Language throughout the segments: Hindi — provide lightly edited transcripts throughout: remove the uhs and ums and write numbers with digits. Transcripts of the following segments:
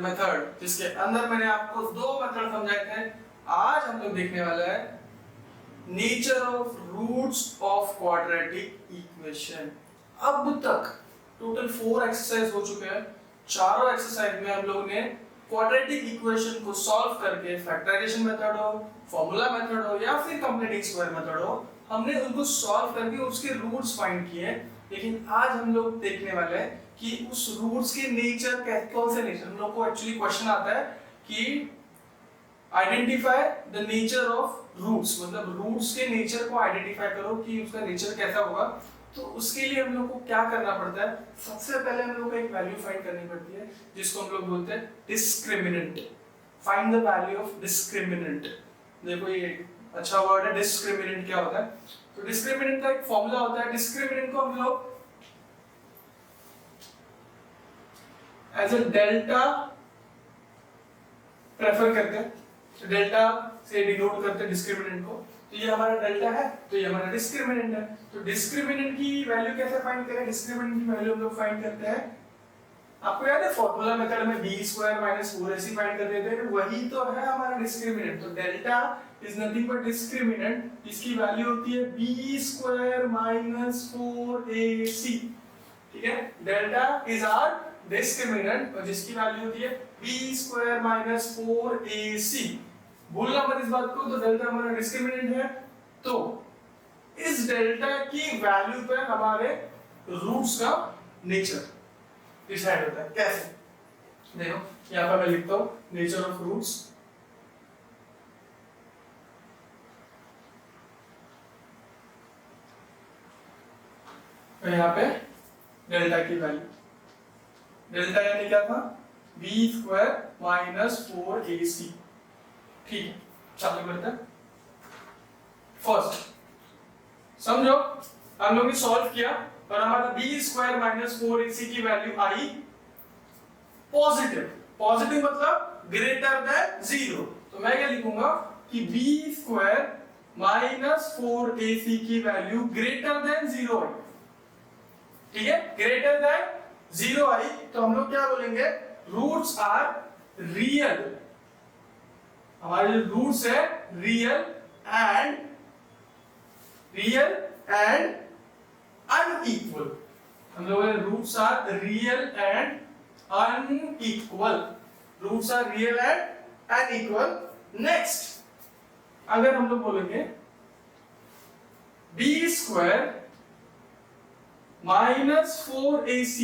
मेथड जिसके अंदर मैंने आपको दो मेथड समझाए थे। आज हम लोग देखने वाला है nature of roots of quadratic equation. अब तक टोटल 4 एक्सरसाइज हो चुके हैं। चारों एक्सरसाइज में हम लोग ने क्वाड्रेटिक इक्वेशन को सॉल्व करके फैक्टराइजेशन मेथड हो, फॉर्मूला मेथड हो या फिर कंप्लीटिंग स्क्वायर मेथड हो, हमने उनको सॉल्व करके उसके रूट्स फाइंड किए। लेकिन आज हम लोग देखने वाले हैं कि उस रूट्स के नेचर कौन से नेचर। हम लोग को एक्चुअली क्वेश्चन आता है कि identify the nature of roots, मतलब रूट्स के नेचर को आइडेंटिफाई करो कि उसका नेचर कैसा होगा। तो उसके लिए हम लोग को क्या करना पड़ता है, सबसे पहले हम लोग को एक वैल्यू फाइंड करनी पड़ती है जिसको हम लोग बोलते हैं discriminant. Find the value of discriminant. देखो ये अच्छा वर्ड है, डिस्क्रिमिनेंट क्या होता है। तो डिस्क्रिमिनेंट का एक फॉर्मूला होता है। डिस्क्रिमिनेंट को हम लोग एज अ डेल्टा प्रेफर करते हैं, तो डेल्टा से डिनोट करते हैं डिस्क्रिमिनेंट को। तो ये हमारा डेल्टा है, तो ये हमारा डिस्क्रिमिनेंट है। तो डिस्क्रिमिनेंट की वैल्यू कैसे फाइंड करें? डिस्क्रिमिनेंट की वैल्यू हम लोग फाइंड करते हैं, आपको याद है फॉर्मूला मेथड में b² - 4ac फाइंड कर देते हैं, वही तो है हमारा डिस्क्रिमिनेंट। तो delta is nothing but discriminant, इसकी वैल्यू होती है b² - 4ac। ठीक है, डेल्टा इज आवर डिस्क्रिमिनेंट और जिसकी वैल्यू होती है b² - 4ac। भूलना मत इस बात को। तो डेल्टा हमारा डिस्क्रिमिनेंट है, तो इस डेल्टा की वैल्यू पर हमारे रूट्स का नेचर डिसाइड होता है। कैसे? देखो यहां पर मैं लिखता हूं नेचर ऑफ रूट्स। यहां पे डेल्टा की वैल्यू, डेल्टा यानी क्या था? b² - 4ac। ठीक है, चालू करते हैं। फर्स्ट समझो, हम लोग ने सॉल्व किया और हमारा b² - 4ac की वैल्यू आई पॉजिटिव। पॉजिटिव मतलब ग्रेटर देन 0। तो मैं क्या लिखूंगा कि b² - 4ac की वैल्यू ग्रेटर देन 0 आई। ठीक है, ग्रेटर देन 0 आई तो हम लोग क्या बोलेंगे? Roots are real. हमारे जो रूट्स है रियल एंड अनइक्वल। हम लोग roots are real and unequal. Roots are real and unequal. Next, अगर हम लोग बोलेंगे b² - 4ac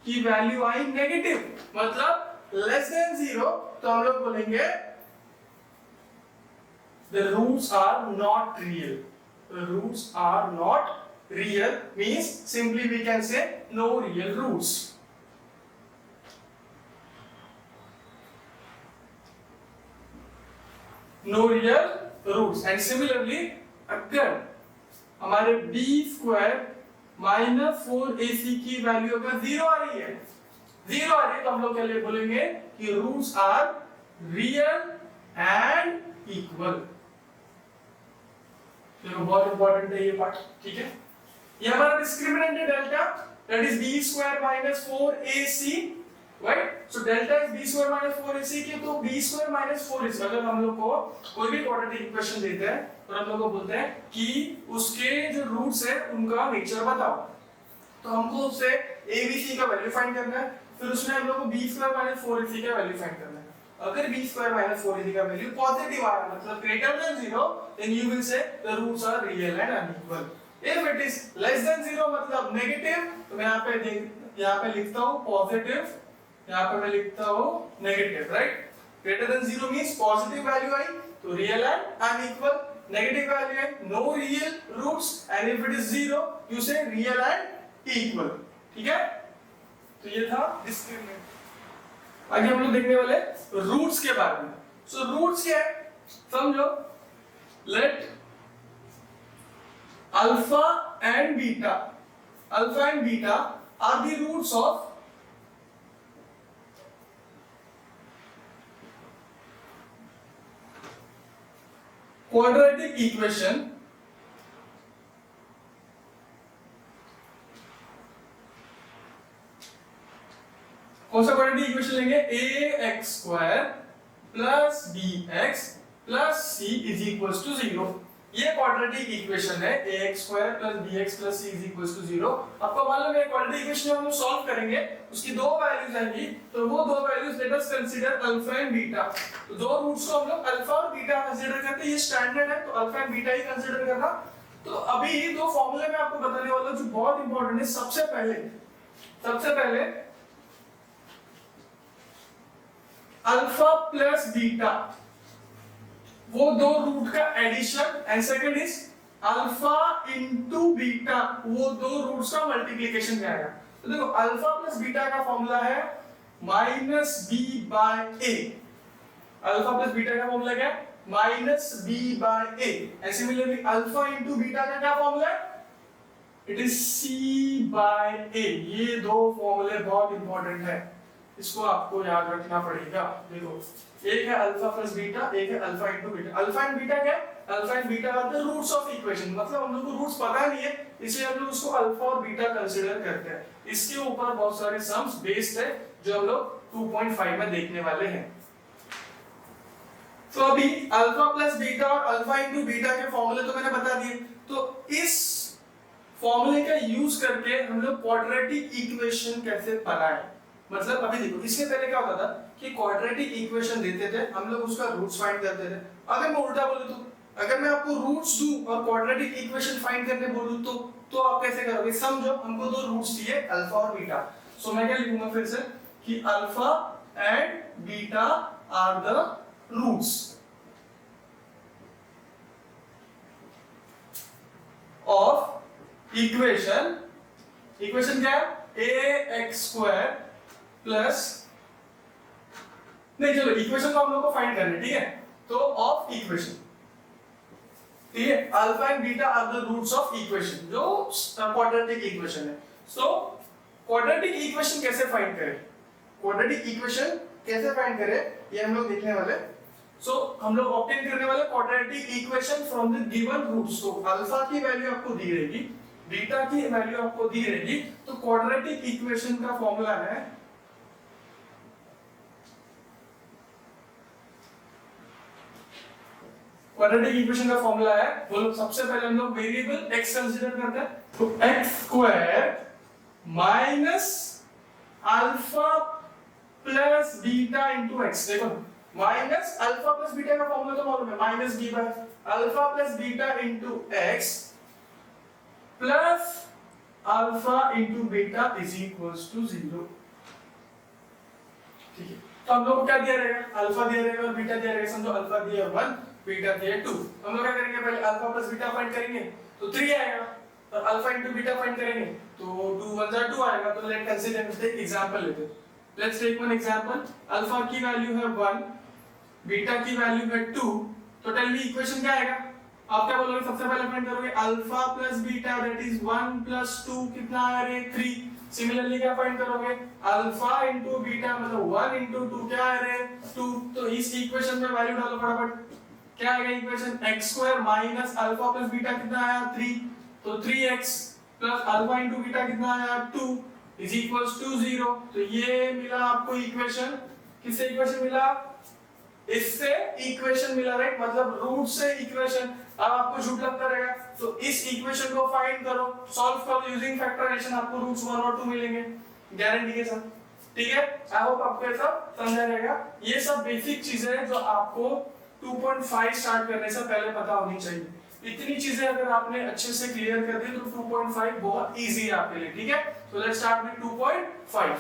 की वैल्यू आई नेगेटिव, मतलब लेस देन 0, तो हम लोग बोलेंगे the roots are not real. The roots are not real means simply we can say no real roots. No real roots. And similarly, अगर हमारे b² - 4ac की वैल्यू अगर 0 आ रही है, 0 आ रही है, तो हम लोग क्या बोलेंगे कि roots are real and equal. तो बहुत इंपॉर्टेंट है ये पार्ट। ठीक है, ये हमारा डिस्क्रिमिनेंट है delta, that is b² - 4ac, right. So delta is b² - 4ac की, तो b² - 4ac अगर हम लोग को कोई भी क्वाड्रेटिक इक्वेशन देते हैं और हम लोग को बोलते हैं कि उसके जो रूट्स है उनका नेचर बताओ, तो हमको उससे abc का वैल्यू फाइंड करना है। फिर उसमें हम लोग को b² - 4ac का वैल्यू फाइंड करना है। अगर b² - 4ac का वैल्यू पॉजिटिव आया, मतलब greater than 0, then you will say the roots are real and unequal. If it is less than 0 मतलब नेगेटिव, तो मैं यहाँ पे लिखता हूँ पॉजिटिव, यहाँ पे मैं लिखता हूँ negative, right. Greater than 0 means positive value आई तो real and unequal, negative value आई no real roots, and if it is 0 you say real and equal. ठीक है, तो ये था डिस्क्रिमिनेंट। आगे हम लोग देखने वाले रूट्स के बारे में। सो रूट्स क्या है समझो। Let alpha and beta are the roots of quadratic equation कौन सा क्वाड्रेटिक इक्वेशन लेंगे, ax square plus bx plus c is equals to 0। ये क्वाड्रेटिक इक्वेशन है ax square plus bx plus c is equals to 0। आपको मालूम है क्वाड्रेटिक इक्वेशन हम लोग सॉल्व करेंगे, उसकी दो वैल्यूज आएंगी, तो वो दो values let us consider alpha and beta. तो दो रूट्स को हम लोग अल्फा और बीटा कंसीडर करते हैं, ये स्टैंडर्ड है, तो alpha and beta he consider करना। तो अभी दो फॉर्मूले में आपको बताने वाला हूं जो बहुत इंपॉर्टेंट है। सबसे पहले अल्फा प्लस बीटा वो दो रूट का addition, and second is alpha into beta वो दो रूट्स का मल्टीप्लिकेशन क्या आएगा। तो देखो अल्फा प्लस बीटा का फॉर्मूला है minus B by A. Alpha plus beta का फॉर्मूला क्या है, minus B by A. And similarly alpha into beta का क्या फॉर्मूला है, it is C by A. ये दो फॉर्मूले बहुत इंपॉर्टेंट है, इसको आपको याद रखना पड़ेगा। देखो एक है अल्फा प्लस बीटा, एक है alpha into beta. Alpha and beta क्या है, alpha and beta are the roots of equation, मतलब हम लोग को रूट्स पता नहीं है इसलिए हम लोग उसको अल्फा और बीटा कंसीडर करते हैं। इसके ऊपर बहुत सारे सम्स बेस्ड है जो हम लोग 2.5 में देखने वाले हैं। तो अभी अल्फा प्लस बीटा और अल्फा इनटू बीटा के फॉर्मूले तो मैंने बता दिए, तो इस फॉर्मूले का यूज करके हम लोग क्वाड्रेटिक इक्वेशन कैसे बनाएं। मतलब अभी देखो इसके पहले क्या होता था कि क्वाड्रेटिक इक्वेशन देते थे, हम लोग उसका रूट्स फाइंड करते थे। अगर मैं उल्टा बोलूं तो अगर मैं आपको रूट्स दूं और क्वाड्रेटिक इक्वेशन फाइंड करने बोलूं तो आप कैसे करोगे। समझो हमको दो रूट्स दिए अल्फा और बीटा, सो मैं क्या लिखूंगा फिर से कि alpha and beta are the roots of equation क्या है, ax स्क्वायर प्लस, नहीं चलो इक्वेशन को हम लोग को फाइंड करना है, ठीक है। तो ऑफ इक्वेशन, ठीक है, alpha and beta are the roots of equation जो क्वाड्रेटिक इक्वेशन है। सो क्वाड्रेटिक इक्वेशन कैसे फाइंड करें, ये हम लोग देखने वाले। सो हम लोग ऑब्टेन करने वाले quadratic equation from the given roots. तो अल्फा की वैल्यू आपको दी रहेगी, बीटा की वैल्यू आपको दी रहेगी, तो क्वाड्रेटिक इक्वेशन का फॉर्मूला है बोलो सबसे पहले हम लोग वेरिएबल x कंसीडर करते हैं, तो x square minus alpha plus beta into x। देखो माइनस अल्फा प्लस बीटा का फॉर्मूला तो मालूम है, minus b by alpha plus beta into x plus alpha into beta is equals to 0। ठीक है, तो हम लोग को क्या दिया रहेगा, अल्फा दिया रहेगा और बीटा दिया रहेगा। समझो अल्फा दिया 1, बीटा दिया 2। हम लोग क्या करेंगे, पहले अल्फा प्लस बीटा फाइंड करेंगे तो 3 आएगा, और अल्फा इनटू बीटा फाइंड करेंगे तो 2 1 2 आएगा। तो लेट कंसीडर टेक एग्जांपल लेते हैं। Let's take one example. Alpha की वैल्यू है 1, बीटा की वैल्यू है 2, तो टेल मी इक्वेशन क्या आएगा। आप क्या बोलोगे, सबसे पहले फाइंड करोगे alpha plus beta that is 1 plus 2 कितना आ रहा है 3। सिमिलरली क्या फाइंड करोगे, अल्फा इनटू बीटा मतलब 1 इनटू 2 क्या आ रहा है 2। तो इस इक्वेशन में वैल्यू डालो फटाफट, क्या आएगा equation, x square minus alpha plus beta कितना आया 3, तो 3x plus alpha into beta कितना आया 2 इज इक्वल्स टू 0। तो ये मिला आपको इक्वेशन, किससे इक्वेशन मिला, इससे इक्वेशन मिला, राइट, मतलब रूट से इक्वेशन। अब आपको झूठ लगता रहेगा तो इस इक्वेशन को फाइंड करो, सॉल्व करो यूजिंग फैक्टराइजेशन, आपको रूट्स 1 और 2 मिलेंगे गारंटी के साथ। ठीक है, आई होप आपको ये सब समझ आ जाएगा। ये सब बेसिक चीजें हैं जो आपको 2.5 स्टार्ट करने से पहले पता होनी चाहिए। इतनी चीजें अगर आपने अच्छे से क्लियर कर दी तो 2.5 बहुत इजी है आपके लिए। ठीक है, तो लेट्स स्टार्ट विद 2.5।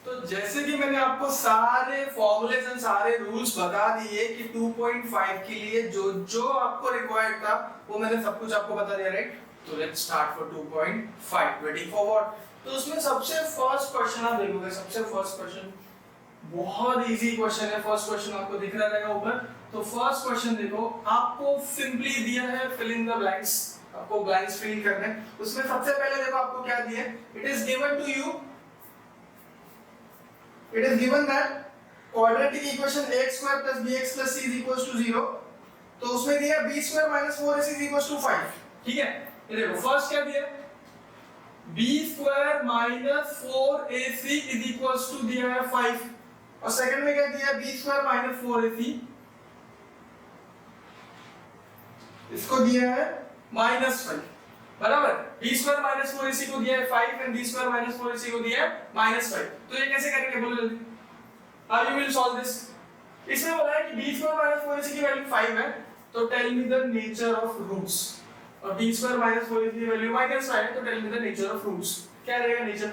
तो जैसे कि मैंने आपको सारे फॉर्मूलेस एंड सारे रूल्स बता दिए कि 2.5 के लिए जो जो आपको रिक्वायर्ड था वो मैंने सब कुछ आपको बता दिया, राइट। तो let's start for 2.5, waiting for what. तो उसमें सबसे फर्स्ट क्वेश्चन आप देखोगे, सबसे फर्स्ट क्वेश्चन बहुत इजी क्वेश्चन है। फर्स्ट क्वेश्चन आपको दिख रहा रहेगा ऊपर। तो फर्स्ट क्वेश्चन देखो, आपको सिंपली दिया है फिल इन द ब्लैंक्स, आपको ब्लैंक्स फिल करने हैं। उसमें सबसे पहले देखो आपको क्या दिया है, it is given to you, it is given that quadratic equation ax square plus bx plus c is equals to 0। तो उसमें दिया b square minus 4ac is equals to 5। ठीक है, ये देखो फर्स्ट क्या दिया, b square minus 4ac is equals to दिया है 5 और सेकंड में क्या दिया है b स्क्वायर माइनस 4ac इसको दिया है माइनस 5 बराबर b स्क्वायर माइनस 4ac को दिया है 5 and b square minus 4ac को दिया है माइनस 5 तो ये कैसे करेंगे बोलो जल्दी how you will solve this इसमें बोला है कि b स्क्वायर माइनस 4ac की वैल्यू 5 है तो tell me the nature of roots और b स्क्वायर माइनस 4ac की वैल्यू माइनस 5 है तो tell me the nature of roots क्या रहेगा नेचर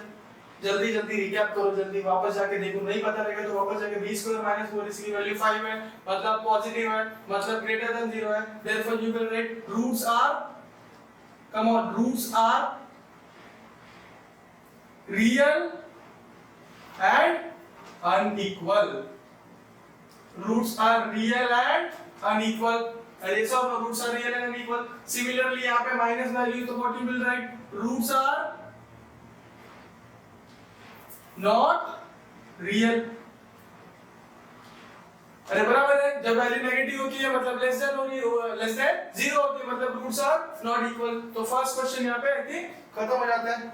जल्दी जल्दी रिकैप करो जल्दी वापस जाके देखो नहीं पता रहेगा तो वापस जाके b स्क्वायर माइनस 4ac की वैल्यू 5 है मतलब पॉजिटिव है मतलब ग्रेटर देन 0 है therefore you will write roots are come on roots are real and unequal roots are real and unequal and so roots are real and unequal similarly यहाँ पे minus value तो what you will write roots are not real अरे बराबर है जब वैल्यू नेगेटिव होती है मतलब लेस देन होगी लेस देन 0 होती है मतलब रूट्स आर नॉट इक्वल तो फर्स्ट क्वेश्चन यहां पे आई थिंक खत्म हो जाता है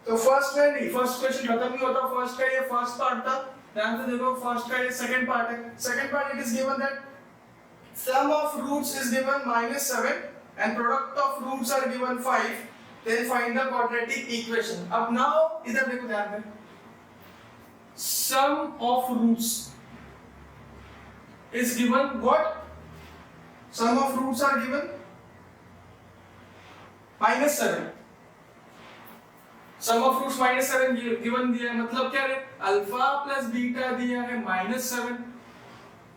तो फर्स्ट में नहीं फर्स्ट क्वेश्चन खत्म नहीं होता फर्स्ट का ये फर्स्ट पार्ट था ध्यान से देखो फर्स्ट का ये सेकंड पार्ट है second part it is given that sum of roots is given -7 and product of roots are given 5 then find the quadratic equation अब now इधर देखो ध्यान से sum of roots is given what sum of roots are given -7 sum of roots -7 given दिया है मतलब क्या है अल्फा प्लस बीटा दिया है -7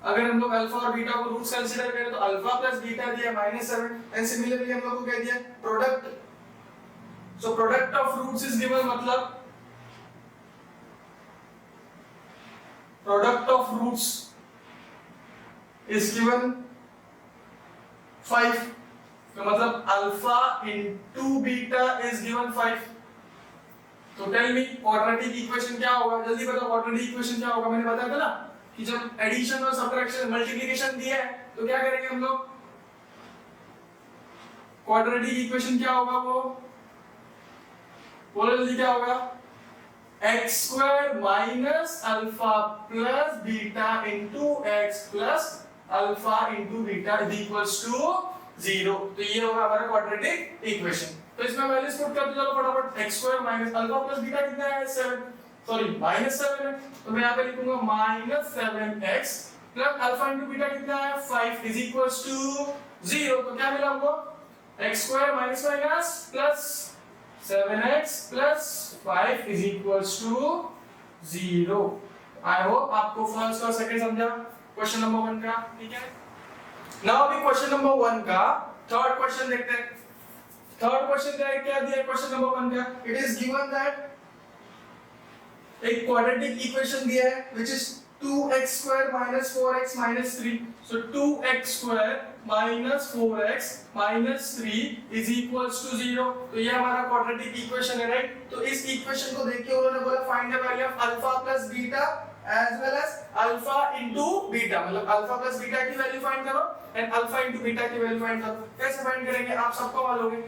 अगर हम लोग अल्फा और बीटा को रूट्स कंसीडर करें तो अल्फा प्लस बीटा दिया -7 एंड सिमिलरली हम लोग को क्या दिया product so product of roots is given मतलब product of roots is given 5 तो मतलब alpha into beta is given 5 तो टेल मी क्वाड्रेटिक इक्वेशन क्या होगा जल्दी बताओ क्वाड्रेटिक इक्वेशन क्या होगा मैंने बताया था ना कि जब एडिशन और सब्ट्रैक्शन मल्टीप्लिकेशन दिया है तो क्या करेंगे हम लोग क्वाड्रेटिक इक्वेशन क्या होगा वो बोलो जल्दी क्या होगा x square minus alpha plus beta into x plus alpha into beta is equals to 0 तो ये होगा हमारा क्वाड्रेटिक इक्वेशन तो इसमें वैल्यूज पुट कर दो चलो फटाफट x square minus alpha plus beta कितना है 7 सॉरी -7 है तो मैं यहाँ पे लिखूंगा -7x plus alpha into beta कितना है 5 is equals to 0 तो क्या मिला हमको x square minus plus 7x plus 5 is equals to 0 I hope आपको फर्स्ट और सेकंड समझा क्वेश्चन नंबर 1 का ठीक है नाउ अभी क्वेश्चन नंबर 1 का थर्ड क्वेश्चन देखते हैं थर्ड क्वेश्चन क्या दिया है क्वेश्चन नंबर 1 का इट इज गिवन दैट एक क्वाड्रेटिक इक्वेशन दिया है which is 2x square minus 4x minus 3 so 2x square minus 4x minus 3 is equals to 0 तो ये हमारा क्वाड्रेटिक इक्वेशन है राइट तो इस इक्वेशन को देख के उन्होंने बोला find the value of alpha plus beta as well as alpha into beta मतलब अल्फा प्लस बीटा की वैल्यू फाइंड करो एंड अल्फा into बीटा की वैल्यू फाइंड करो कैसे फाइंड करेंगे आप सबको मालूम है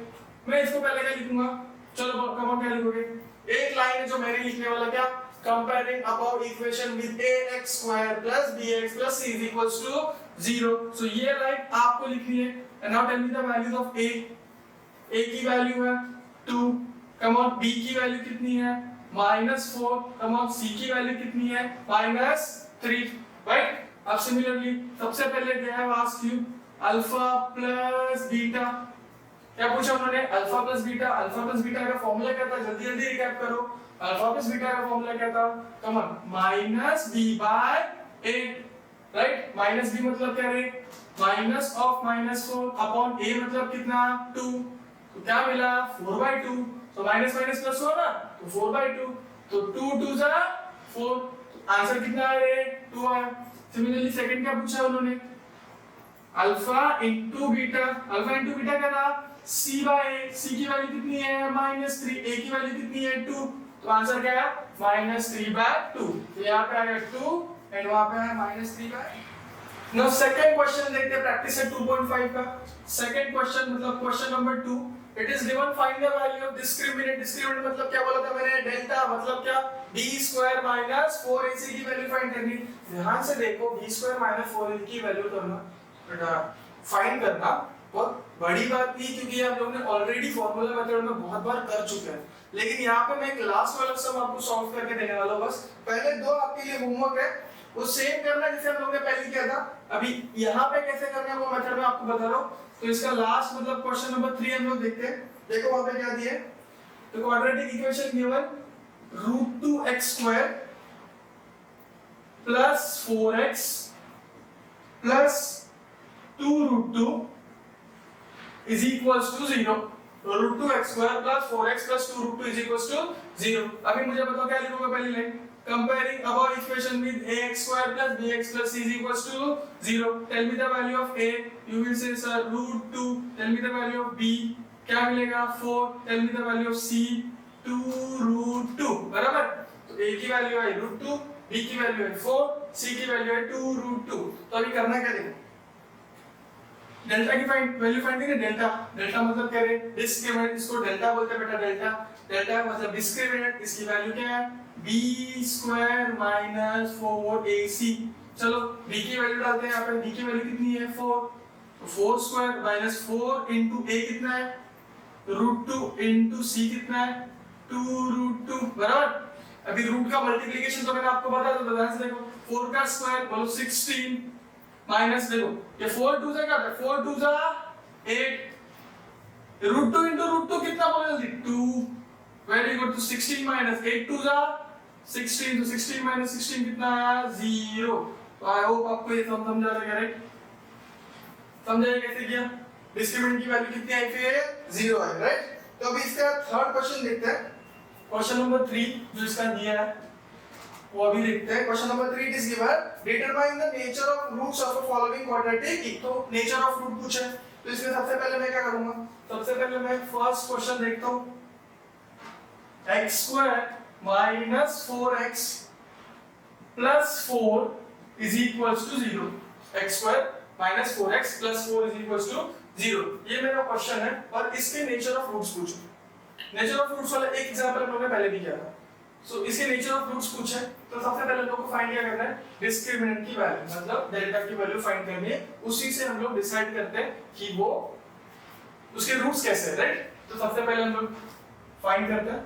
मैं इसको पहले क्या लिखूंगा चलो कम क्या लिखोगे एक लाइन है जो मैंने लिखने वाला क्या comparing above equation with ax square plus bx plus c is equals to 0 so ये लाइन आपको लिखनी है and now tell me the values of a की वैल्यू है 2 come on b की वैल्यू कितनी है -4 come on c की वैल्यू कितनी है -3 राइट अब सिमिलरली सबसे पहले दे have asked you alpha plus beta क्या पूछा उन्होंने अल्फा प्लस बीटा का फॉर्मूला क्या था जल्दी जल्दी रिकैप करो अल्फा प्लस बीटा का फॉर्मूला क्या था come on -b/a right -b मतलब क्या है माइनस ऑफ -4 अपॉन a मतलब कितना 2 तो क्या मिला 4/2 तो माइनस माइनस प्लस हुआ ना तो 4/2 तो 2 2 जा 4 आंसर कितना है 2 आया सिमिलरली सेकंड क्या पूछा उन्होंने अल्फा इनटू बीटा क्या था c/a की वैल्यू कितनी है -3 a की वैल्यू कितनी है 2 तो आंसर क्या है -3/2 तो यहाँ पे आएगा 2 एंड वहां पे है -3/2 नाउ सेकंड क्वेश्चन देखते हैं प्रैक्टिस है 2.5 का सेकंड क्वेश्चन मतलब question number 2 it is given find the value of discriminant. Discriminant मतलब क्या बोला था मैंने, डेल्टा, मतलब क्या, b स्क्वायर माइनस 4ac की वैल्यू फाइंड करनी। ध्यान से देखो, b स्क्वायर माइनस 4ac की वैल्यू करना फाइंड करना बहुत बड़ी बात नहीं, क्योंकि आप लोगों ने ऑलरेडी फार्मूला मेथड में बहुत बार कर चुके हैं। लेकिन यहाँ पे मैं एक लास्ट वाला सम आपको सॉल्व करके देने वाला हूँ। बस पहले दो आपके लिए होमवर्क है, वो सेम करना जैसे हम लोगों ने पहले किया था। अभी यहाँ पे कैसे करना है वो मेथड में आपको बता रहा हूँ। तो इसका लास्ट मतलब क्वेश्चन नंबर 3 हम लोग देखते हैं। देखो वहां पे क्या दिया है, तो quadratic equation given √2x square plus 4x plus 2√2 is equals to 0। √2x square plus 4x plus 2√2 is equals to 0। अभी मुझे बताओ क्या लिखोगे पहली line, comparing above equation with ax square plus bx plus c is equals to 0। tell me the value of a, you will say sir √2। tell me the value of b, क्या मिलेगा 4। tell me the value of c 2√2, बराबर। तो a की वैल्यू है √2, b की वैल्यू है 4, c की वैल्यू है 2√2। तो अभी करना क्या देखो, डेल्टा की वैल्यू फाइंड करें। डेल्टा, डेल्टा मतलब क्या है, डिस्क्रिमिनेंट, इसको डेल्टा बोलते हैं बेटा। डेल्टा, डेल्टा मतलब डिस्क्रिमिनेंट, इसकी वैल्यू क्या है, b स्क्वायर माइनस 4ac। चलो b की वैल्यू डालते हैं यहाँ पे, b की वैल्यू कितनी है 4, तो 4 स्क्वायर माइनस 4 इनटू a कितना है √2 इनटू c कितना है 2√2, बराबर। अभी रूट का मल्टीप्लिकेशन तो मैंने आपको बताया, तो ध्यान से देखो, 4 का स्क्वायर बोलो 16 माइनस, देखो ये 4 2 से क्या होता है, 4 2 जा 8, √2 इनटू √2 कितना बोलो जल्दी 2, वेरी गुड। तो 16 माइनस 8 2 जा 16, तो 16 माइनस 16 कितना आया 0। तो आई होप आपको ये समझ आ रहा है, राइट। समझाइए कैसे किया, डिस्क्रिमिनेंट की वैल्यू कितनी आई फिर 0 है, राइट। तो अभी इसका थर्ड क्वेश्चन देखते हैं, क्वेश्चन नंबर 3 जो इसका दिया है वो अभी देखते हैं। Question number 3 is given determine the nature of roots of the following quadratic. तो नेचर ऑफ रूट पूछा है, तो इसमें सबसे पहले मैं क्या करूंगा, सबसे पहले मैं फर्स्ट क्वेश्चन देखता हूं, x square minus 4x plus 4 is equals to 0। x square minus 4x plus 4 is equals to 0, ये मेरा क्वेश्चन है। और इसके नेचर ऑफ रूट्स पूछो। नेचर ऑफ रूट्स वाला एक एग्जांपल हम लोगों ने पहले भी किया था। सो इसके नेचर ऑफ रूट्स पूछे, तो सबसे पहले हम लोग को फाइंड क्या करना है, डिस्क्रिमिनेंट की वैल्यू, मतलब डेल्टा की वैल्यू फाइंड करनी है। उसी से हम लोग डिसाइड करते हैं कि वो उसके रूट्स कैसे हैं, राइट। तो सबसे पहले हम लोग फाइंड करते हैं।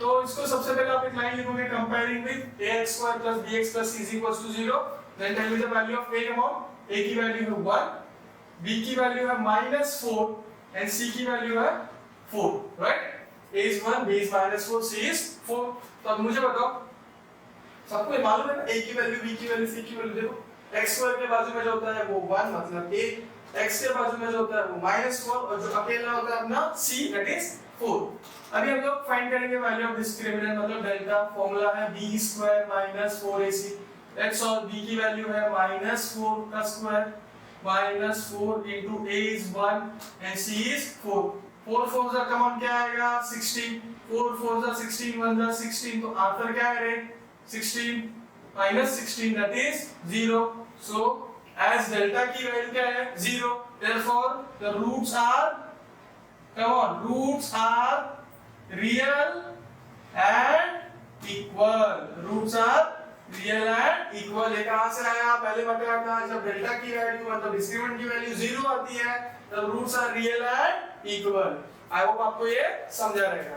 तो इसको सबसे पहले आप एक लाइन लिखोगे, comparing with ax square plus bx plus c is equals to 0। Then tell me the value of a amount, a की वैल्यू है 1, b की वैल्यू है -4 एंड c की वैल्यू है 4, right. a is 1, b is -4, c is 4। तो अब मुझे बताओ, सबको मालूम है ना a की वैल्यू, b की वैल्यू, c की वैल्यू। देखो x स्क्वायर के बाजू में जो होता है वो 1 मतलब a, x के बाजू में जो होता है वो -4, और जो अकेला होता है अपना c दैट इज 4। अभी हम लोग फाइंड करेंगे वैल्यू ऑफ डिस्क्रिमिनेंट, मतलब डेल्टा। फार्मूला है b square minus 4ac। x और b की वैल्यू है -4 का square minus 4 into a is 1 and c is 4। 4 4 जा कॉमन क्या आएगा 16, 4 4 जा 16, 1 जा 16, तो आंसर क्या है रे 16 minus 16 that is 0। So as delta की वैल्यू क्या है 0, therefore the roots are, come on, roots are real and equal। roots are real and equal। ये कहां से आया, पहले बताया था, जब डेल्टा की वैल्यू मतलब डिस्क्रिमिनेंट की वैल्यू 0 आती है तब roots are real and equal. I hope आपको ये समझा रहेगा।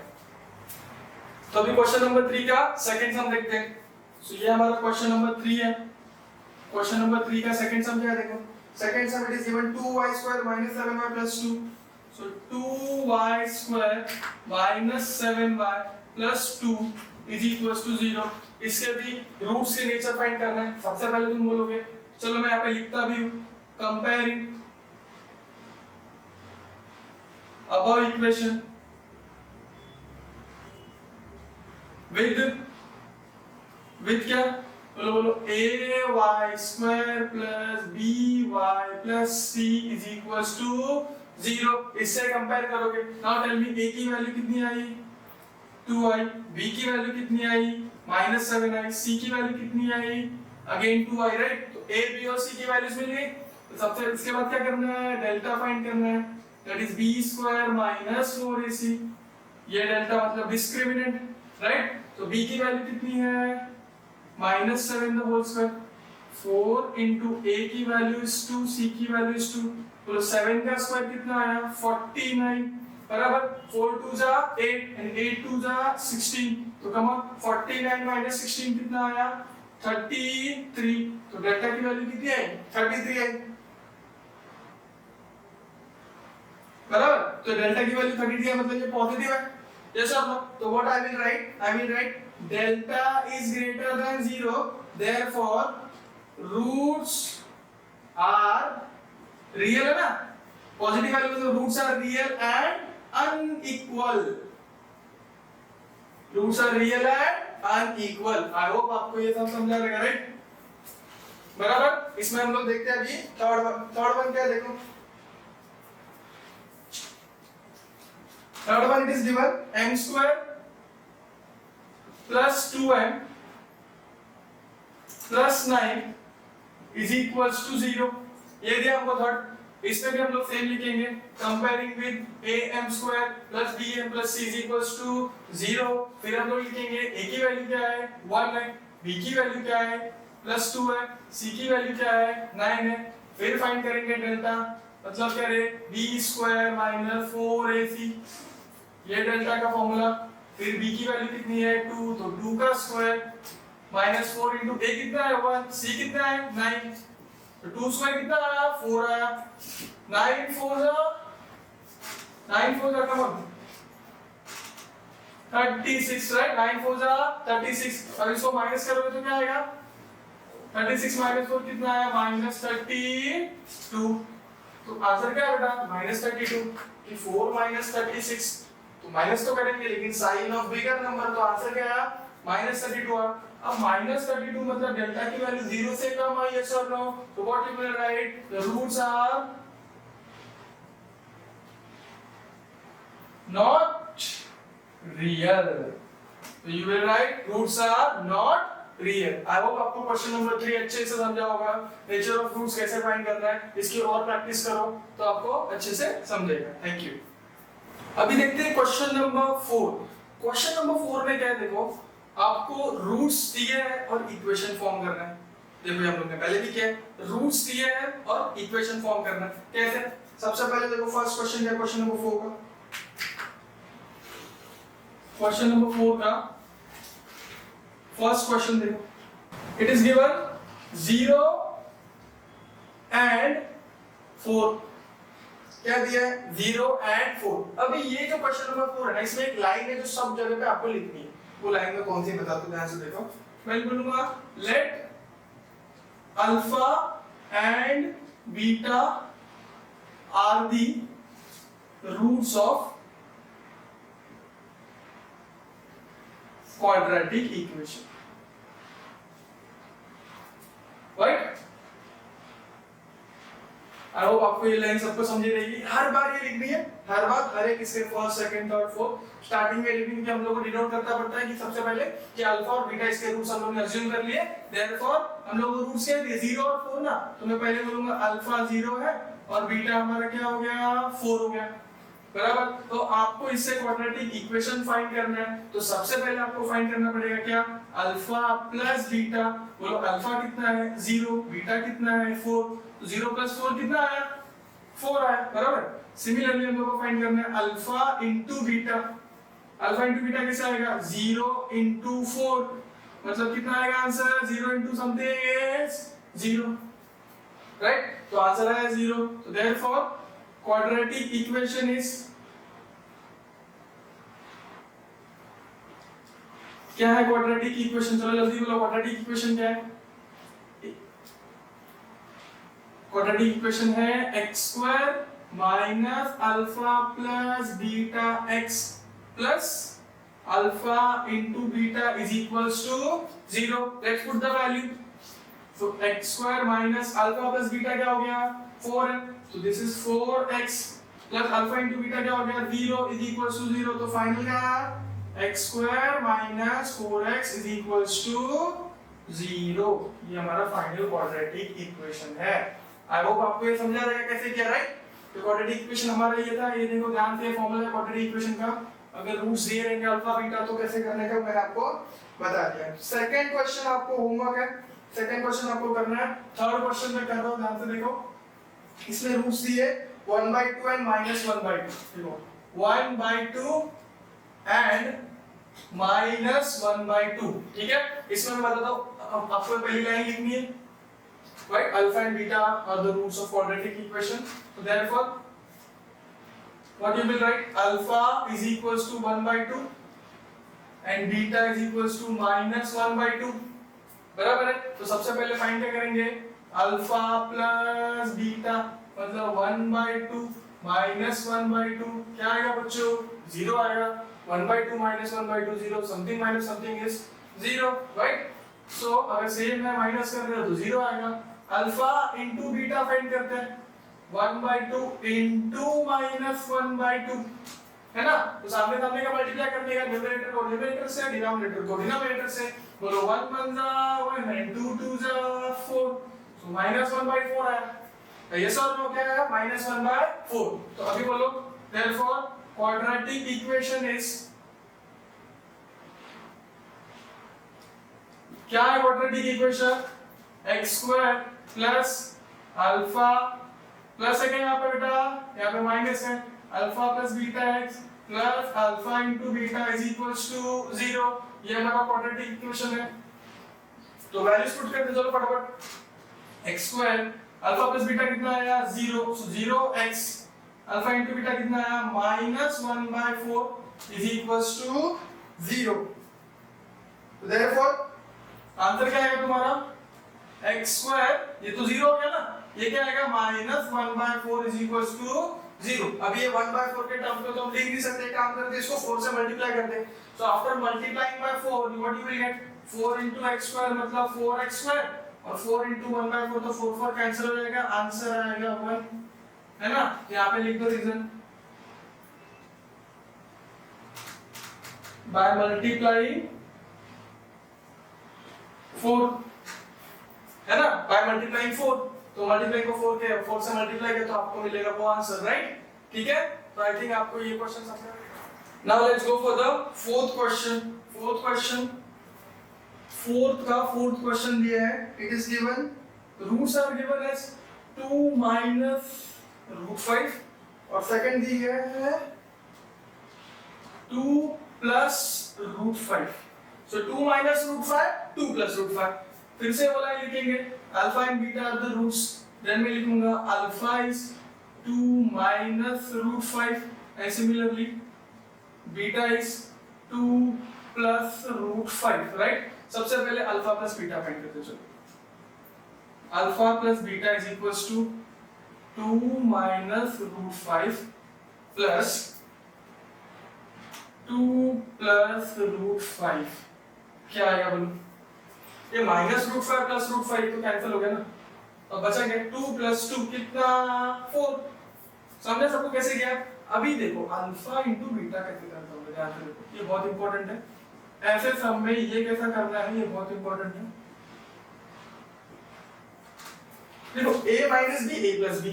तो अभी क्वेश्चन नंबर 3 का सेकंड सम देखते हैं। सो ये हमारा क्वेश्चन नंबर 3 है। क्वेश्चन नंबर 3 का सेकंड सम क्या है, देखो second sum it is given 2y square minus 7y plus 2। So 2y square minus 7y plus 2 is equals to 0। इसके भी रूट्स के नेचर फाइंड करना है। सबसे पहले तुम बोलोगे, चलो मैं यहाँ पे लिखता भी हूँ, कंपेयरिंग above equation with क्या, बोलो बोलो ay square plus by plus c is equals to 0। इससे कंपेयर करोगे। नाउ टेल मी a की वैल्यू कितनी आई 2i, b की वैल्यू कितनी आई -7i, c की वैल्यू कितनी आई अगेन 2i, राइट। तो a b और c की वैल्यूज मिल गई। तो सबसे इसके बाद क्या करना है, डेल्टा फाइंड करना है। That is B square minus 4ac। ये डेल्टा मतलब डिस्क्रिमिनेंट, राइट? तो b की वैल्यू कितनी है -7 the whole square, 4 into a की वैल्यू इज 2, c की वैल्यू इज 2, तो 7 का स्क्वायर कितना आया 49 बराबर 4 2 जा 8 and 8 2 जा 16, तो कम 49 माइनस 16 कितना आया 33। तो डेल्टा की वैल्यू कितनी आई 33 आई बराबर। तो डेल्टा की वैल्यू 33 है मतलब ये पॉजिटिव है। यस और नो? तो what I will write delta is greater than 0, therefore roots are real है ना, पॉजिटिव वैल्यू मतलब roots are real and unequal, roots are real and unequal. I hope आपको ये सब समझ आ रहा है, राइट? बराबर। इसमें हम लोग देखते हैं अभी थर्ड वन क्या है, देखो third one it is given m square plus 2m plus 9 is equals to 0। ये दिया हमको थर्ड। इसमें भी हम लोग सेम लिखेंगे, comparing with am square plus bm plus c is equals to 0। फिर हम लोग लिखेंगे a की वैल्यू क्या है 1 है, b की वैल्यू क्या है +2 है, c की वैल्यू क्या है 9 है। फिर फाइंड करेंगे डेल्टा, मतलब क्या रे b स्क्वायर माइनस 4ac, ये डेल्टा का फॉर्मूला। फिर b की वैल्यू कितनी है 2, तो 2 का स्क्वायर माइनस 4 into a कितना है 1, c कितना है 9, तो 2 स्क्वायर कितना आया 4 आया, 9 4 कम 36, राइट? 9 4 36। अब इसको माइनस करोगे तो क्या आएगा 36 माइनस 4 कितना आया -32। तो आंसर क्या है बेटा -32 कि 4 -36, तो माइनस तो करेंगे लेकिन साइन ऑफ बिगर नंबर, तो आंसर क्या आया -32 आ। अब -32 मतलब डेल्टा की वैल्यू 0 से कम आई, यस और नो? तो what you will write the roots are not real, तो you will write roots are not real. I hope आपको क्वेश्चन नंबर 3 अच्छे से समझा होगा, नेचर ऑफ रूट्स कैसे फाइंड करना है। इसकी और प्रैक्टिस करो तो आपको अच्छे से समझेगा। Thank you. अभी देखते हैं क्वेश्चन नंबर 4। क्वेश्चन नंबर 4 में क्या है, देखो आपको रूट्स दिए हैं और इक्वेशन फॉर्म करना है। देखो हम लोग ने पहले भी किया है, रूट्स दिए हैं और इक्वेशन फॉर्म करना है। कैसे? सबसे पहले देखो फर्स्ट क्वेश्चन क्या, क्वेश्चन नंबर 4 का, क्वेश्चन नंबर 4 का फर्स्ट क्वेश्चन देखो, इट इज गिवन 0 and 4। क्या दिया है 0 and 4। अभी ये जो क्वेश्चन नंबर 4 है ना, इसमें एक लाइन है जो सब जगह पे आपको लिखनी है। वो लाइन में कौन सी बता दो, ध्यान से देखो। मैं बोलूंगा let alpha and beta are the roots of quadratic equation, right? I hope आपको ये लाइन सबको समझी रहेगी। हर बार ये लिखनी है, हर बार, हर एक इसके first second third fourth starting में लिखने के हम लोग को डिनोट करना पड़ता है कि सबसे पहले कि अल्फा और बीटा इसके रूट्स हम लोग ने अज्यूम कर लिए, देयरफॉर हम लोग को रूट्स क्या दिए 0 और 4 ना, तो मैं पहले बोलूंगा अल्फा 0 है और बीटा हमारा क्या हो गया 4 हो गया, बराबर। तो आपको इससे क्वाड्रेटिक इक्वेशन फाइंड करना है, तो सबसे पहले आपको फाइंड करना पड़ेगा क्या अल्फा प्लस बीटा। बोलो अल्फा कितना है 0, बीटा कितना है 4, तो 0 प्लस 4 कितना आया 4 आया, बराबर। सिमिलरली हम लोग को फाइंड करना है alpha into beta. Alpha into beta कैसे आएगा 0 इनटू 4, मतलब कितना आएगा answer 0 into something is 0, right? तो आंसर आया 0। तो देयरफॉर क्वाड्रेटिक इक्वेशन इज, क्या है क्वाड्रेटिक इक्वेशन? चलो जल्दी बोलो क्वाड्रेटिक इक्वेशन क्या है। क्वाड्रेटिक इक्वेशन है x square minus alpha plus beta x plus alpha into beta is equals to 0। Let's put the value. So x square minus alpha plus beta क्या हो गया 4 है, तो this is 4x plus alpha into beta क्या हो गया 0 इज इक्वल्स टू 0। तो फाइनल क्या है x square minus 4x is equals to 0। ये हमारा फाइनल क्वाड्रेटिक इक्वेशन है। आई होप आपको ये समझ आ जाएगा कैसे किया, राइट? तो क्वाड्रेटिक इक्वेशन हमारा ये था, ये देखो ध्यान से फॉर्मूला क्वाड्रेटिक इक्वेशन का, अगर रूट्स दिए रहेंगे अल्फा बीटा तो कैसे करने का मैंने आपको बता दिया। सेकंड क्वेश्चन आपको होमवर्क है, सेकंड क्वेश्चन आपको करना है। थर्ड क्वेश्चन में कर रहा हूं, ध्यान से देखो, इसमें रूट्स दिए 1/2 एंड -1/2, देखो 1/2 एंड -1/2, ठीक है। इसमें मैं बताता हूं, आपको पहली लाइन लिखनी है, right? Alpha and beta are the roots of quadratic equation. So therefore, what you will write? Alpha is equals to 1/2 and beta is equals to -1/2. बराबर है? तो सबसे पहले फाइंड क्या करेंगे? अल्फा प्लस बीटा मतलब 1/2 -1/2 क्या आएगा बच्चों? 0 आएगा। 1/2 -1/2 0, something minus something is 0, right? So अगर सेम है माइनस कर रहे हो तो 0 आएगा। अल्फा इंटू बीटा फाइंड करते हैं, 1/2 इंटू -1/2, है ना? तो सामने सामने का मल्टीप्लाई करने का, न्यूमरेटर को न्यूमरेटर से, डिनोमिनेटर को डिनोमिनेटर से। बोलो 1 1 जा 1 and 2 2 जा 4, सो -1/4 आया। ये सॉल्व हो क्या आया? -1/4। तो अभी बोलो देयरफॉर क्वाड्रेटिक इक्वेशन इज, क्या है quadratic equation? x² plus alpha plus है क्या यहाँ पे बेटा? यहाँ पे माइनस है, alpha plus beta x plus alpha into beta is equals to 0। ये हमारा क्वाड्रेटिक इक्वेशन है। तो वैल्यूज पुट करते चलो फटाफट। x² अल्फा प्लस बीटा कितना आया? 0, सो 0x अल्फा इंटू बीटा कितना आया? -1/4 इज इक्वल्स टू 0। तो देयरफॉर आंसर क्या आएगा तुम्हारा? x², ये तो 0 हो गया ना, ये क्या आएगा? -1/4 इज इक्वल्स टू 0। अब ये 1/4 के टर्म को तो हम लिख नहीं सकते, काम करते इसको 4 से मल्टीप्लाई करते। So after multiplying by 4 what you will get? 4 into x² मतलब 4x² और 4 into 1/4 तो 4 4 कैंसिल हो जाएगा, आंसर आएगा 1, है ना? यहाँ पे लिख दो रीजन, बाय मल्टीप्लाइंग 4, है ना? बाय मल्टीप्लाइंग 4, तो मल्टीप्लाई को 4 के 4 से मल्टीप्लाई किया तो आपको मिलेगा वो आंसर, राइट? ठीक है, तो आई थिंक आपको ये क्वेश्चन समझ में। Now let's go for the fourth question. Fourth question दिया है, it is given, roots are given as 2 -√5 और सेकंड दी है 2 + √5। सो 2 -√5 2 + √5। फिर से बोला लिखेंगे alpha and beta are the roots, then मैं लिखूंगा alpha is 2 -√5 and similarly beta is 2 + √5, right? सबसे पहले अल्फा प्लस बीटा फाइंड करते चलो। Alpha plus beta is equals to 2 -√5 plus 2 + √5, क्या आएगा बोलो? ये -√5 प्लस √5 तो कैंसिल हो गया ना, अब बचा क्या? 2 + 2 कितना? 4। समझे सबको कैसे गया? अभी देखो अल्फा इंटू बीटा कैसे करता हूँ, ध्यान से देखो, ये बहुत इंपॉर्टेंट है। ऐसे सम में ये कैसा करना है, ये बहुत इंपॉर्टेंट है। देखो a - b a + b,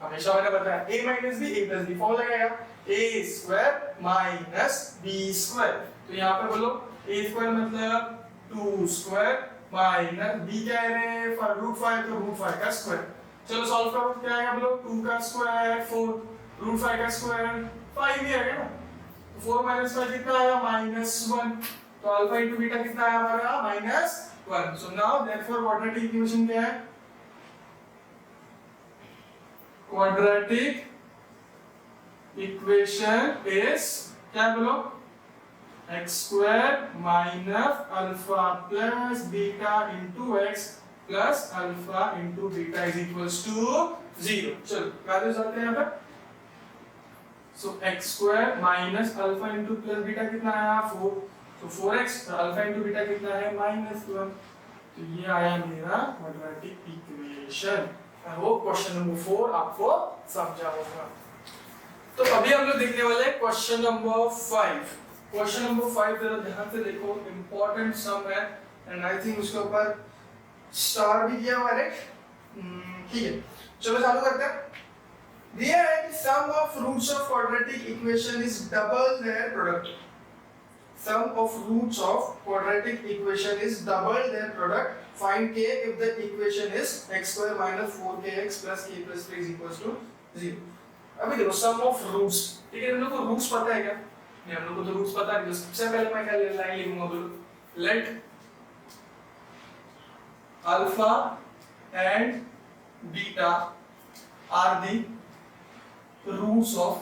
हमेशा मैंने बताया a - b a + b, formula क्या आएगा? a² - b²। तो यहाँ पे बोलो a² मतलब 2² माइनस b क्या है? फॉर √5 तो √5 का स्क्वायर। चलो सॉल्व करो, क्या आएगा बोलो? 2 का स्क्वायर 4, √5 का स्क्वायर 5 ही आएगा ना, तो 4 - 5 कितना आया? -1। तो अल्फा इंटू बीटा कितना आया हमारा? -1। So now therefore quadratic equation क्या है? क्वाड्रेटिक इक्वेशन इज क्या बोलो? x² - alpha plus beta into x plus alpha into beta is equals to 0। चलो वैल्यूज आते हैं यहाँ पर। So x² - alpha into plus beta कितना आया? 4, तो 4x, तो अल्फा इंटू बीटा कितना है? -1। तो ये आया मेरा quadratic equation. I hope question number 4 आपको समझा होगा। तो अभी हम लोग देखने वाले हैं क्वेश्चन नंबर 5। क्वेश्चन नंबर 5 जरा ध्यान से देखो, इंपॉर्टेंट सम है एंड आई थिंक उसके ऊपर स्टार भी दिया हुआ है, ठीक है? चलो चालू करते हैं। दिया है कि sum of roots of quadratic equation is double their product, sum of roots of quadratic equation is double their product, find k if the equation is x square minus 4kx plus k plus 3 is equals to 0। अभी देखो सम ऑफ रूट्स, ठीक है, हम लोग को रूट्स पता है क्या? नहीं, हम लोग को तो रूट्स पता है। तो सबसे पहले मैं क्या लाइन लिखूंगा, बोलो let alpha and beta are the roots of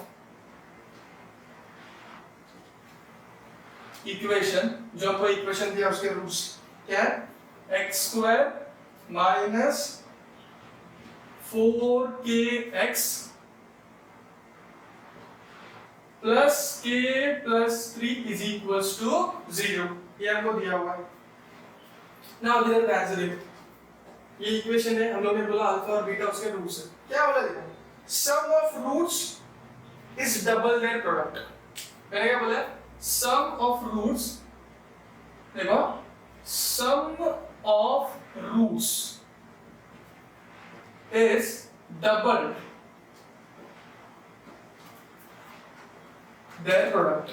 equation, जो हमको इक्वेशन दिया उसके रूट्स क्या है? x square minus 4kx plus k plus 3 is equals to 0, ये हमको दिया हुआ है। नाउ इधर ध्यान से देखो, ये इक्वेशन है, हम लोग ने बोला अल्फा और बीटा उसके रूट्स है। क्या बोला देखो, sum of roots is double their product. मैंने क्या बोला? सम ऑफ रूट्स, देखो sum of roots is double their product।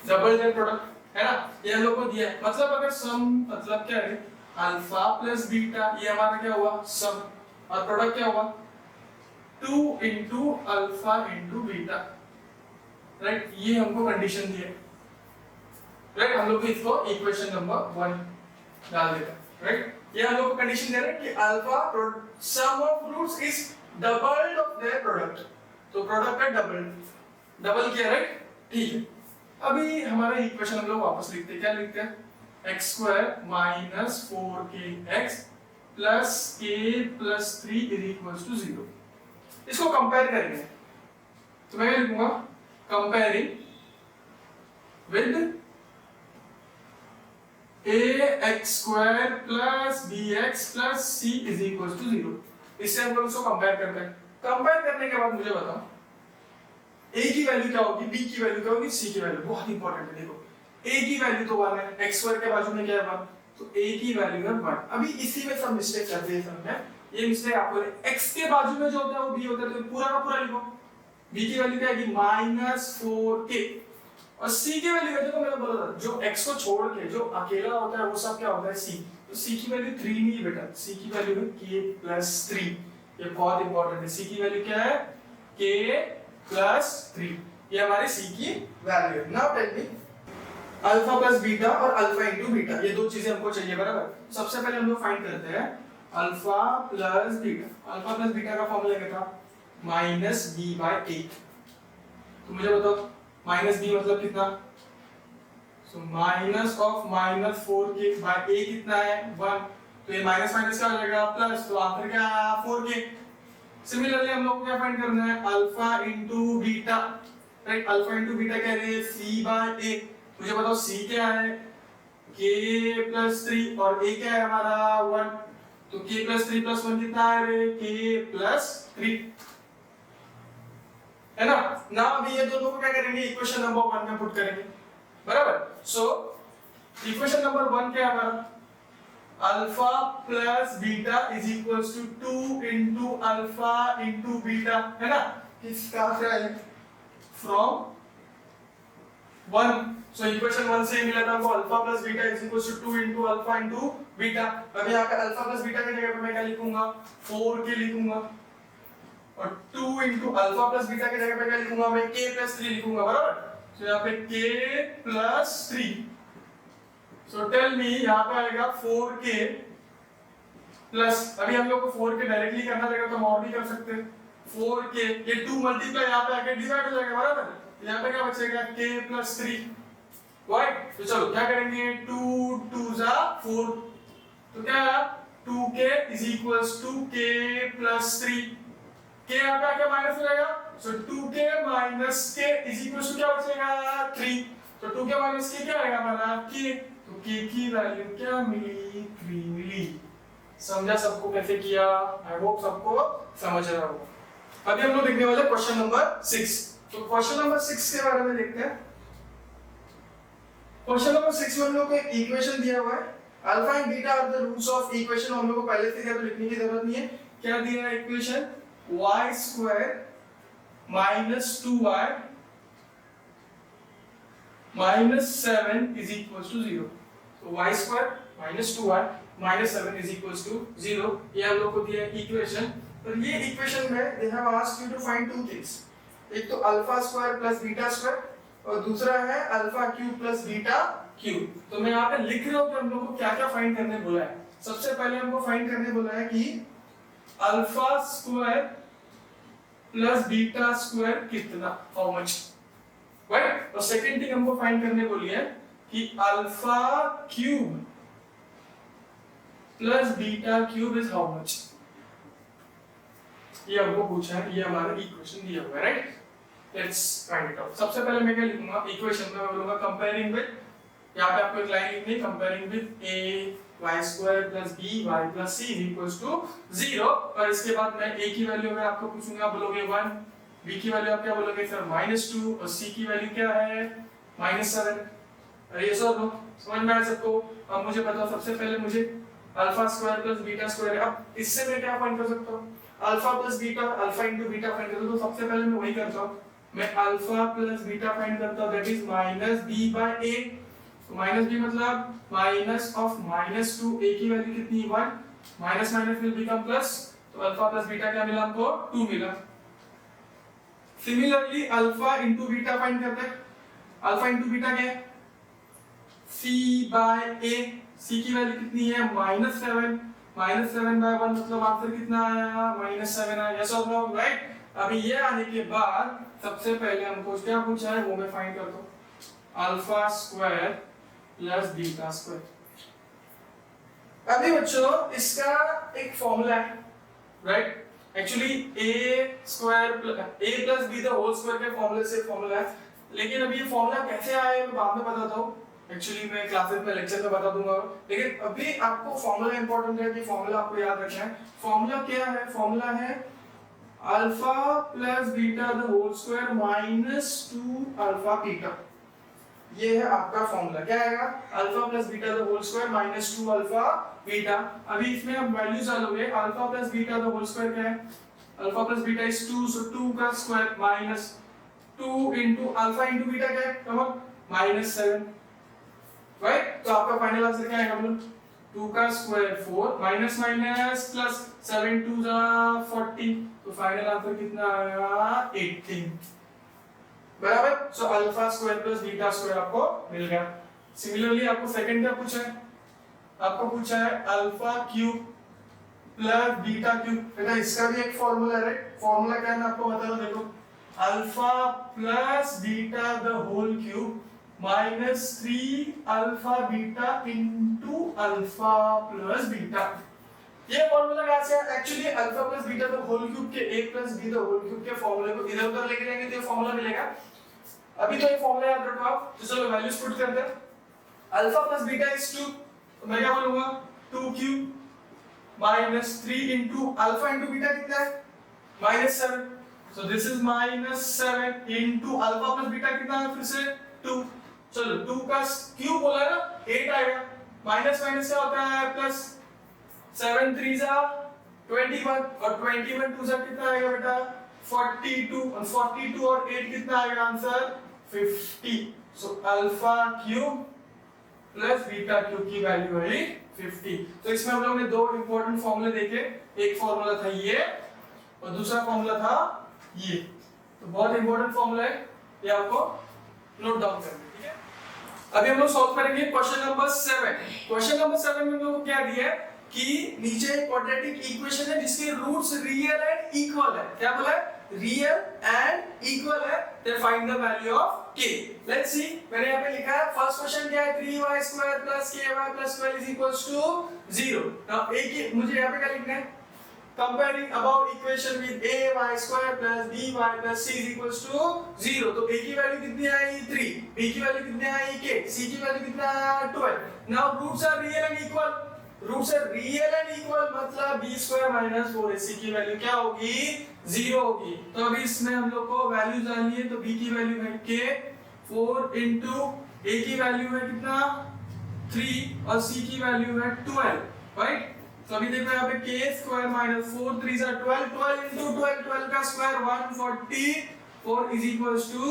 Double their product है ना, ये हम लोग को दिया है। मतलब अगर सम मतलब क्या है, अल्फा प्लस बीटा, ये हमारा क्या हुआ सम, और प्रोडक्ट क्या हुआ 2 into alpha into beta, right. ये हमको कंडीशन दी है, राइट। हम लोग इसको इक्वेशन नंबर 1 डाल देते हैं, राइट। ये हम लोग को कंडीशन दे रहे हैं कि alpha sum of roots is double of their product, तो प्रोडक्ट का डबल किया, राइट, ठीक है। अभी हमारा इक्वेशन हम लोग वापस लिखते हैं, क्या लिखते हैं? x square minus 4kx plus k plus 3 is equals to 0। इसको कंपेयर करेंगे, तो मैं क्या लिखूंगा? Comparing with ax square plus bx plus c is equals to 0। इससे हम लोग इसको कंपेयर करते हैं। कंपेयर करने के बाद मुझे बताओ a की वैल्यू क्या होगी, b की वैल्यू क्या होगी, c की वैल्यू। बहुत इंपॉर्टेंट है, देखो a की वैल्यू तो 1 है, x स्क्वायर के बाजू में क्या है 1, तो a की वैल्यू है 1। अभी इसी में सब मिस्टेक करते हैं सब में, ये मिस्टेक आपको x के बाजू में जो होता है वो b होता है, तो पूरा का पूरा लिखो। b की वैल्यू क्या आएगी -4k, और c की वैल्यू देखो, मैंने बोला था जो x को छोड़ के जो अकेला होता है वो सब क्या होता है c, तो c की वैल्यू 3 नहीं है बेटा, c की वैल्यू है k प्लस 3। ये बहुत इंपॉर्टेंट है, c की वैल्यू क्या है k प्लस 3, ये हमारे c की वैल्यू है। Now tell me alpha plus beta और अल्फा इनटू बीटा, ये दो चीजें हमको चाहिए, बराबर। सबसे पहले हम लोग फाइंड करते हैं alpha plus beta. Alpha plus beta का फॉर्मूला क्या था? -b/a। तो मुझे बताओ माइनस b मतलब कितना, so minus of -4k by a कितना है 1, तो ये माइनस माइनस क्या हो जाएगा प्लस, तो आंसर क्या आया 4k। सिमिलरली हम लोग को क्या फाइंड करना है? Alpha into beta, right. Alpha into beta क्या है c/a। मुझे बताओ c क्या है k प्लस 3 और a क्या है हमारा 1, तो k प्लस 3 प्लस 1 कितना है रे k प्लस 3, है ना। ना अभी ये दोनों को क्या करेंगे? इक्वेशन नंबर 1 में पुट करेंगे, बराबर। सो इक्वेशन नंबर 1 क्या है हमारा? Alpha plus beta is equals to 2 into alpha into beta, है ना। किसका से है? फ्रॉम 1। सो इक्वेशन 1 से मिला था हमको alpha plus beta is equals to 2 into alpha into beta. अब यहाँ पे अल्फा प्लस बीटा की जगह पे मैं क्या लिखूंगा? 4k लिखूंगा, और 2 इंटू अल्फा प्लस बीटा की जगह पे क्या लिखूंगा मैं? k प्लस 3 लिखूंगा, बराबर। तो यहाँ पे k plus 3, so tell me यहाँ पे आएगा 4k प्लस, अभी हम लोग को 4k डायरेक्टली करना रहेगा तो हम और भी कर सकते हैं। 4k ये 2 मल्टीप्लाई यहाँ पे आके डिवाइड हो जाएगा, बराबर। यहाँ पे क्या बचेगा? k plus 3, right. तो चलो क्या करेंगे? 2 2 जा 4, तो क्या 2k is equals to k plus 3, k यहाँ पे आके माइनस हो जाएगा, so 2k minus k is equals to क्या बचेगा 3, तो 2k माइनस k क्या आएगा हमारा k, तो k की वैल्यू क्या मिली? 3 मिली। समझा सबको कैसे किया? आई होप सबको समझ रहा होगा। अभी हम लोग देखने वाले क्वेश्चन नंबर 6। तो क्वेश्चन नंबर 6 के बारे में देखते हैं। क्वेश्चन नंबर 6 में हम लोग को एक इक्वेशन दिया हुआ है, alpha and beta are the roots of equation, हम लोग को पहले से दिया तो लिखने की जरूरत नहीं है। क्या दिया है equation? y square minus 2y minus 7 is equal to 0। तो y square minus 2y minus 7 is equal to 0, ये हम लोग को दिया है इक्वेशन। और ये इक्वेशन में they have asked you to find two things, एक तो alpha square plus beta square और दूसरा है alpha cube plus beta cube. तो मैं यहाँ पे लिख रहा हूँ कि हम लोग को क्या क्या फाइंड करने बोला है। सबसे पहले हमको फाइंड करने बोला है कि alpha square plus beta square कितना, हाउ मच, राइट। और सेकंड थिंग हमको फाइंड करने बोली है कि alpha cube plus beta cube is how much, ये हमको पूछा है, ये हमारा इक्वेशन दिया हुआ है, right. Let's find it out. सबसे पहले मैं क्या लिखूंगा इक्वेशन में, मैं बोलूंगा कंपेयरिंग विद, यहाँ पे आपको एक लाइन लिखनी है, comparing with a y square plus b y plus c equals to 0। और इसके बाद मैं a की वैल्यू में आपको पूछूंगा, बोलोगे 1, b की वैल्यू आप क्या बोलोगे सर -2 और c की वैल्यू क्या है -7। अरे ये सब समझ में आया सबको? अब मुझे बताओ सबसे पहले मुझे alpha square plus beta square, अब इससे मैं क्या फाइंड कर सकता हूँ? Alpha plus beta, alpha into beta find करता हूँ। तो सबसे पहले मैं वही करता हूँ, मैं अल्फा प्लस बीटा फाइंड करता हूँ, दैट इज -b/a। तो -b मतलब माइनस ऑफ -2, a की वैल्यू कितनी 1, minus minus will become plus, तो अल्फा प्लस बीटा क्या मिला हमको 2 मिला। Similarly alpha into beta find करते हैं, अल्फा इनटू बीटा क्या है c/a, c की वैल्यू कितनी है -7, -7/1 मतलब आंसर कितना आया -7 आया, यस और नो, राइट। अभी ये आने के बाद सबसे पहले हमको क्या पूछा है वो मैं फाइंड करता हूँ, alpha square plus beta square. अभी बच्चों इसका एक फॉर्मूला है, right. Actually a square a plus b the whole square के फॉर्मूले से फॉर्मूला है, लेकिन अभी ये फॉर्मूला कैसे आया मैं बाद में बताता हूँ। एक्चुअली मैं क्लासेस में लेक्चर में बता दूंगा, लेकिन अभी आपको फॉर्मूला इंपॉर्टेंट है कि फॉर्मूला आपको याद रखना है। फॉर्मूला क्या है? फॉर्मूला है alpha plus beta the whole square minus 2 alpha beta. ये है आपका फॉर्मूला, क्या आएगा? Alpha plus beta the whole square minus 2 alpha beta. अभी इसमें आप वैल्यूज डालोगे, alpha plus beta the whole square क्या है? Alpha plus beta is 2, so 2 का square minus 2 into alpha into beta क्या है? Come -7, right. तो आपका फाइनल आंसर क्या आएगा? बोलो 2 का स्क्वायर 4 माइनस माइनस प्लस 7 2 जा 40, तो फाइनल आंसर कितना आएगा 18, बराबर। So alpha square plus beta square आपको मिल गया। सिमिलरली आपको सेकंड क्या पूछा है? आपको पूछा है alpha cube plus beta cube. बेटा इसका भी एक फॉर्मूला है, राइट। फॉर्मूला क्या है मैं आपको बता रहा हूं, देखो alpha plus beta the whole cube minus 3 alpha beta into alpha plus beta. ये फॉर्मूला कहां से है? Actually alpha plus beta the whole cube के a plus b the whole cube के फॉर्मूले को इधर उधर लेके जाएंगे तो ये फॉर्मूला मिलेगा। अभी तो ये फॉर्मूला याद रखो आप, तो चलो वैल्यूज पुट करते हैं। अल्फा प्लस बीटा इज 2, तो मैं क्या बोलूंगा 2 cube minus 3 into alpha into beta कितना है -7, so this is -7 into alpha plus beta कितना है फिर से 2। चलो 2 का क्यूब बोला ना 8 आएगा, माइनस माइनस क्या होता है प्लस, 7 3 जा 21 और 21 2 जा कितना आएगा बेटा 42, और 42 और 8 कितना आएगा answer 50। So alpha cube plus beta cube की वैल्यू है 50। तो इसमें हम लोगों ने दो इंपॉर्टेंट फॉर्मूले देखे, एक फॉर्मूला था ये और दूसरा फॉर्मूला था ये। तो बहुत इंपॉर्टेंट फॉर्मूला है, ये आपको नोट डाउन करना है, ठीक है। अभी हम लोग सॉल्व करेंगे क्वेश्चन नंबर 7। क्वेश्चन नंबर 7 में हम लोग को क्या दिया है कि नीचे एक क्वाड्रेटिक इक्वेशन है जिसके रूट्स रियल एंड इक्वल है। क्या बोला है? रियल एंड इक्वल है, then find the value of k। Let's see, मैंने यहाँ पे लिखा है फर्स्ट क्वेश्चन क्या है 3y square plus ky plus 12 is equals to 0। Now एक ही मुझे यहाँ पे क्या लिखना है? Comparing above equation with ay square plus by plus c is equals to 0। तो a की वैल्यू कितनी आई 3, b की वैल्यू कितनी आई k, c की वैल्यू कितना 12। Now roots are real and equal, roots are real and equal मतलब b square minus 4ac की वैल्यू क्या होगी 0 होगी। तो अभी इसमें हम लोग को वैल्यू डालनी है, तो b की वैल्यू है k, 4 into a की वैल्यू है कितना 3 और c की वैल्यू है 12, राइट। तो अभी देखो यहाँ पे k square minus 4 3 are 12, 12 into 12, 12 का square 144 is equals to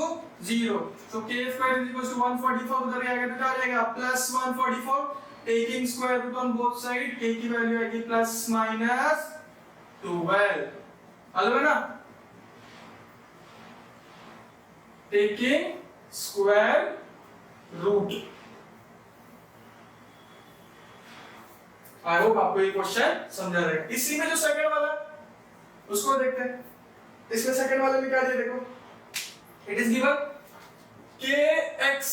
0. So k square is equals to 144, उधर आएगा तो क्या आ जाएगा plus 144, taking square root on both side, k की वैल्यू आएगी प्लस माइनस 12, अलग है ना, taking square root. I hope आपको ये क्वेश्चन समझा रहे हैं। इसी में जो सेकंड वाला उसको देखते हैं। इसमें सेकंड वाले में क्या दिया देखो, it is given kx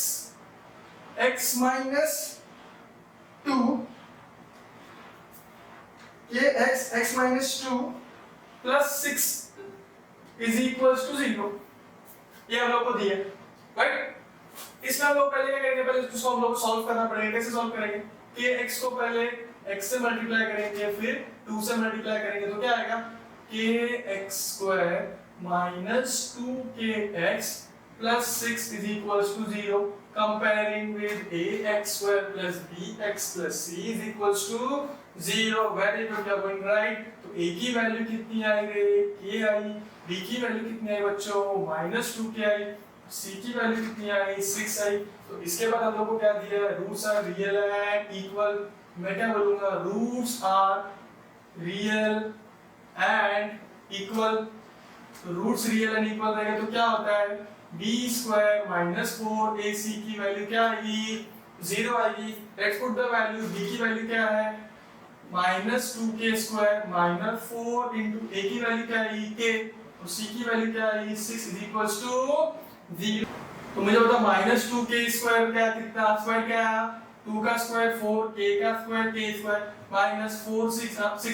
x minus 2 kx x minus 2 plus 6 is equals to 0, ये हम लोग को दिया, राइट। इसमें हम लोग पहले क्या करेंगे, पहले इसको हम लोग सॉल्व करना पड़ेगा। कैसे सॉल्व करेंगे, kx को पहले x से मल्टीप्लाई करेंगे, फिर 2 से मल्टीप्लाई करेंगे, तो क्या आएगा kx square minus 2kx plus 6 is equals to 0, comparing with ax square plus bx plus c is equals to 0. Very good, you are going right. तो a की वैल्यू कितनी आई रे, k आई, b की वैल्यू कितनी आई बच्चों माइनस 2k आई, c की वैल्यू कितनी आई 6 आई। तो इसके बाद हम लोग को क्या दिया है, roots are real and equal. मैं क्या बोलूंगा, roots are real and equal. तो रूट्स रियल एंड इक्वल रहेगा तो क्या होता है, b स्क्वायर माइनस 4ac की वैल्यू क्या आएगी 0 आएगी। Let's put the value, b की वैल्यू क्या है minus 2k square minus 4 into a की वैल्यू क्या आएगी k, और c की वैल्यू क्या आएगी 6 इज इक्वल्स टू 0। तो मुझे बता माइनस 2k स्क्वायर क्या, कितना स्क्वायर क्या है 2 का स्क्वायर 4, k का स्क्वायर k स्क्वायर माइनस 4 6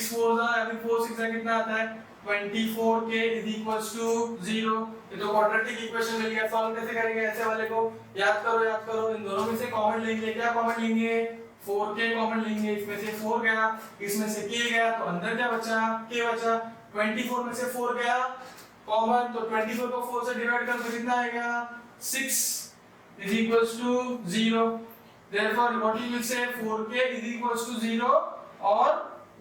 4 या फिर 4 6 कितना आता है 24k इज इक्वल्स टू 0। ये तो क्वाड्रेटिक इक्वेशन मिल गया। सॉल्व कैसे करेंगे ऐसे वाले को, याद करो इन दोनों में से कॉमन लेंगे। क्या कॉमन लेंगे, 4k कॉमन लेंगे। इसमें से 4 गया, इसमें से k गया, तो अंदर क्या बचा k बचा। 24 में से 4 गया कॉमन, तो 24 को 4 से डिवाइड कर तो कितना आएगा 6 is equals to 0। Therefore, what you will say 4k is equals to 0 और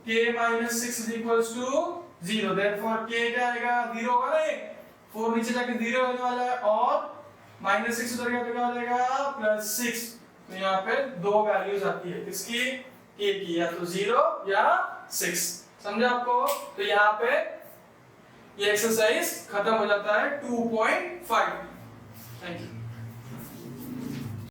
k minus 6 is equals to 0। Therefore, k क्या आएगा 0 होगा ना, ये 4 नीचे जाके 0 होने वाला है और minus 6 उधर गया तो क्या हो जाएगा प्लस 6। तो यहाँ पे दो वैल्यूज आती है किसकी, k की, या तो 0 या 6। समझा आपको। तो यहाँ पे ये एक्सरसाइज खत्म हो जाता है 2.5। Thank you.